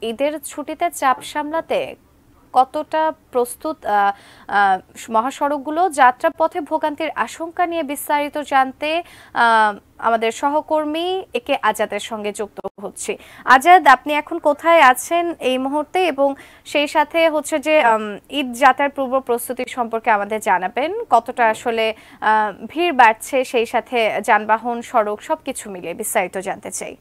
ঈদের ছুটিতে চাপ সামলাতে কতটা প্রস্তুত মহাসড়কগুলো? যাত্রাপথে ভোগান্তির আশঙ্কা নিয়ে বিস্তারিত জানতে আমাদের সহকর্মী একে আজাদের সঙ্গে যুক্ত হচ্ছি। আজাদ, আপনি এখন কোথায় আছেন এই মুহূর্তে, এবং সেই সাথে হচ্ছে যে ঈদ যাত্রার পূর্ব প্রস্তুতি সম্পর্কে আমাদের জানাবেন, কতটা আসলে ভিড় বাড়ছে, সেই সাথে যানবাহন, সড়ক সবকিছু মিলিয়ে বিস্তারিত জানতে চাই।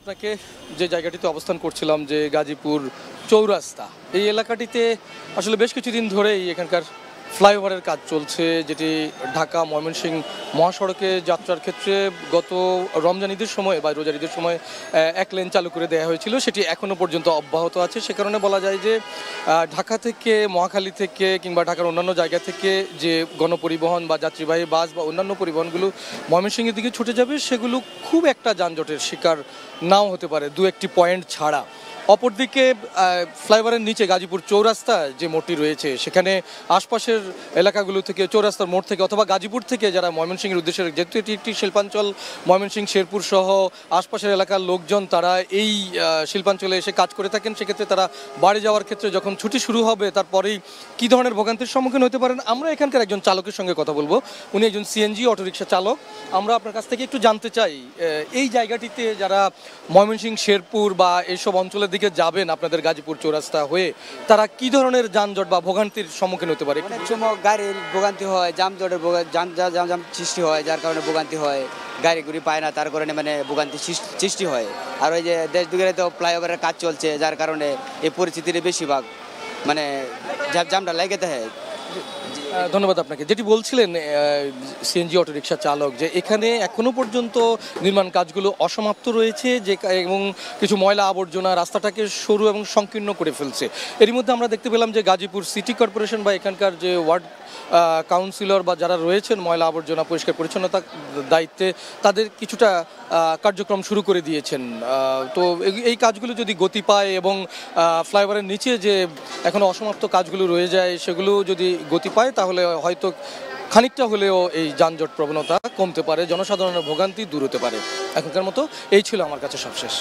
আপনাকে যে জায়গাটিতে অবস্থান করছিলাম, যে গাজীপুর চৌরাস্তা, এই এলাকাটিতে আসলে বেশ কিছুদিন ধরেই এখানকার ফ্লাইওভারের কাজ চলছে, যেটি ঢাকা ময়মনসিংহ মহাসড়কে যাত্রার ক্ষেত্রে গত রমজান ঈদের সময় বা রোজার ঈদের সময় এক লেন চালু করে দেওয়া হয়েছিল, সেটি এখনও পর্যন্ত অব্যাহত আছে। সে কারণে বলা যায় যে ঢাকা থেকে, মহাখালী থেকে কিংবা ঢাকার অন্যান্য জায়গা থেকে যে গণপরিবহন বা যাত্রীবাহী বাস বা অন্যান্য পরিবহনগুলো ময়মনসিংহের দিকে ছুটে যাবে, সেগুলো খুব একটা যানজটের শিকার নাও হতে পারে, দু একটি পয়েন্ট ছাড়া। অপরদিকে ফ্লাইওভারের নিচে গাজীপুর চৌরাস্তা যে মোড়টি রয়েছে, সেখানে আশপাশের এলাকাগুলো থেকে, চৌরাস্তার মোড় থেকে অথবা গাজীপুর থেকে যারা ময়মনসিংহের উদ্দেশ্যে, যেহেতু এটি একটি শিল্পাঞ্চল, ময়মনসিংহ, শেরপুর সহ আশপাশের এলাকার লোকজন তারা এই শিল্পাঞ্চলে এসে কাজ করে থাকেন, সেক্ষেত্রে তারা বাড়ি যাওয়ার ক্ষেত্রে যখন ছুটি শুরু হবে তারপরেই কী ধরনের ভোগান্তির সম্মুখীন হতে পারেন, আমরা এখানকার একজন চালকের সঙ্গে কথা বলবো। উনি একজন সিএনজি অটোরিকশা চালক। আমরা আপনার কাছ থেকে একটু জানতে চাই, এই জায়গাটিতে যারা ময়মনসিংহ, শেরপুর বা এইসব অঞ্চলের দিকে যাবেন আপনাদের গাজীপুর চৌরাস্তা হয়ে, তারা কি ধরনের যানজট বা ভোগান্তির সম্মুখীন হতে পারে? অনেক সময় গাড়ির ভোগান্তি হয়, যানজটের যান সৃষ্টি হয়, যার কারণে ভোগান্তি হয়, গাড়িগুড়ি পায় না, তার কারণে মানে ভোগান্তি সৃষ্টি হয়। আর ওই যে দেশ দুগারে তো ফ্লাইওভারের কাজ চলছে, যার কারণে এই পরিস্থিতির বেশিরভাগ মানে জামটা লেগে থাকে। ধন্যবাদ আপনাকে। যেটি বলছিলেন সিএনজি অটোরিকশা চালক, যে এখানে এখনো পর্যন্ত নির্মাণ কাজগুলো অসমাপ্ত রয়েছে, যে এবং কিছু ময়লা আবর্জনা রাস্তাটাকে সরু এবং সংকীর্ণ করে ফেলছে। এর মধ্যে আমরা দেখতে পেলাম যে গাজীপুর সিটি কর্পোরেশন বা এখানকার যে ওয়ার্ড কাউন্সিলর বা যারা রয়েছেন ময়লা আবর্জনা পরিষ্কার পরিচ্ছন্নতার দায়িত্বে, তাদের কিছুটা কার্যক্রম শুরু করে দিয়েছেন। তো এই কাজগুলো যদি গতি পায় এবং ফ্লাইওভারের নিচে যে এখনো অসমাপ্ত কাজগুলো রয়ে যায়, সেগুলো যদি গতি পায়, তাহলে হয়তো খানিকটা হলেও এই যানজট প্রবণতা কমতে পারে, জনসাধারণের ভোগান্তি দূর হতে পারে। এখনকার মতো এই ছিল আমার কাছে সবশেষ।